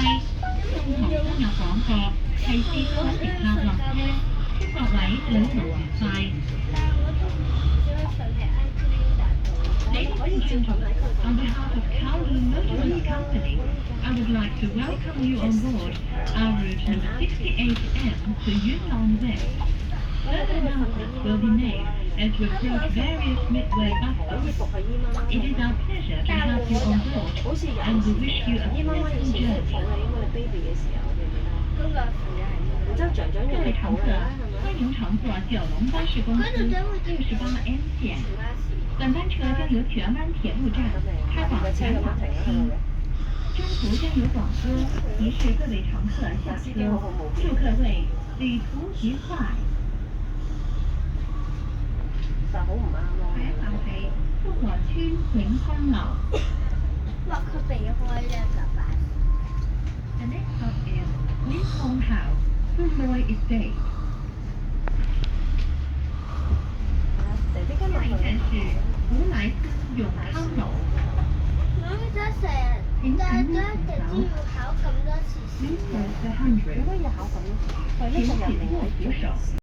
係中途都有講過，係試過一直客落車，祝各位旅途愉快。Ladies and gentlemen, on behalf of Kowloon Motorist Company, I would like to welcome you on board our route number 68M to Yunnan West. Further announcements will be made as we approach various midway bus stops. It is our pleasure to have you on board, and we wish you a pleasant journey. 各位乘客，欢迎乘坐九龙巴士公司68M 线。本班车将由荃湾铁路站开往元朗西，中途将有广播提示各位乘客下车，祝各位旅途愉快。第一站係福和村永康樓。話佢避開咧就快。The next stop is Lincoln House, Fumoy Estate. 下一站是胡來森永康樓。咁真成，但係都要考咁多次試。Please press the 100. 要考咁多次？請緊握扶手。